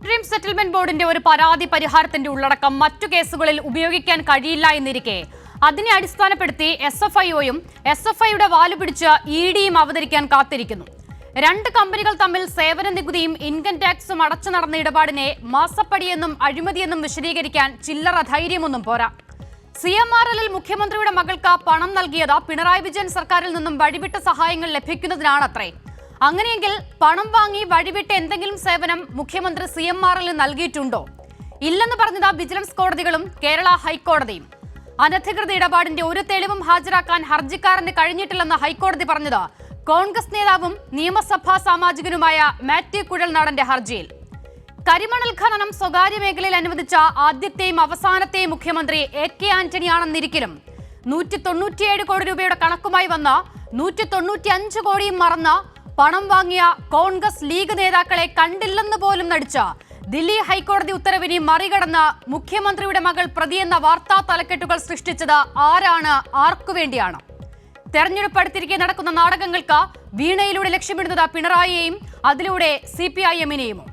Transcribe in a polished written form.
Supreme settlement ബോർഡിന്റെ ഒരു പരാതി പരിഹാരത്തിന്റെ ഉള്ളടക്കം മറ്റു കേസുകളിൽ ഉപയോഗിക്കാൻ കഴിയില്ല എന്നിരിക്കെ അതിനെ അടിസ്ഥാനപ്പെടുത്തി SFIOയും SFIയുടെ വാലുപിടിച്ച് EDയും അവതരിക്കാൻ കാത്തിരിക്കുന്നു. രണ്ട് കമ്പനികൾ തമ്മിൽ സേവന നികുതിയും ഇൻകം ടാക്സും അടച്ചു നടന്ന ഇടപാടിനെ മാസപ്പടിയെന്നും അഴിമതിയെന്നും വിശദീകരിക്കാൻ ചില്ലറ ധൈര്യമൊന്നും പോരാ. CMRLൽ മുഖ്യമന്ത്രിയുടെ മകൾക്ക് പണം നൽകിയത് പിണറായി വിജയൻ സർക്കാരിൽ നിന്നും വഴിവിട്ട സഹായങ്ങൾ ലഭിക്കുന്നതിനാണത്രേ. അങ്ങനെയെങ്കിൽ പണം വാങ്ങി വഴിവിട്ട് എന്തെങ്കിലും സേവനം മുഖ്യമന്ത്രി CMRLന് നൽകിയിട്ടുണ്ടോ? ഇല്ലെന്ന് പറഞ്ഞത് വിജിലൻസ് കോടതികളും കേരള ഹൈക്കോടതിയും. അനധികൃത ഇടപാടിന്റെ ഒരു തെളിവും ഹാജരാക്കാൻ ഹർജിക്കാരന് കഴിഞ്ഞിട്ടില്ലെന്ന് ഹൈക്കോടതി പറഞ്ഞത് കോൺഗ്രസ് നേതാവും നിയമസഭാ സാമാജികനുമായ മാത്യു കുഴൽനാടന്റെ ഹർജിയിൽ. കരിമണൽ ഖനനം സ്വകാര്യ മേഖലയിൽ അനുവദിച്ച ആദ്യത്തെയും അവസാനത്തെയും മുഖ്യമന്ത്രി AK ആന്റണിയാണെന്നിരിക്കലും 197 കോടി രൂപയുടെ കണക്കുമായി വന്ന 195 കോടിയും മറന്ന പണം വാങ്ങിയ കോൺഗ്രസ് ലീഗ് നേതാക്കളെ കണ്ടില്ലെന്ന് പോലും നടിച്ച ദില്ലി ഹൈക്കോടതി ഉത്തരവിനെ മറികടന്ന് മുഖ്യമന്ത്രിയുടെ മകൾ പ്രതിയെന്ന വാർത്താ തലക്കെട്ടുകൾ സൃഷ്ടിച്ചത് ആരാണ്, ആർക്കുവേണ്ടിയാണ്? തെരഞ്ഞെടുപ്പ് അടുത്തിരിക്കെ നടക്കുന്ന നാടകങ്ങൾക്ക് വീണയിലൂടെ ലക്ഷ്യമിടുന്നത് പിണറായിയെയും അതിലൂടെ CPIMനെയുമോ?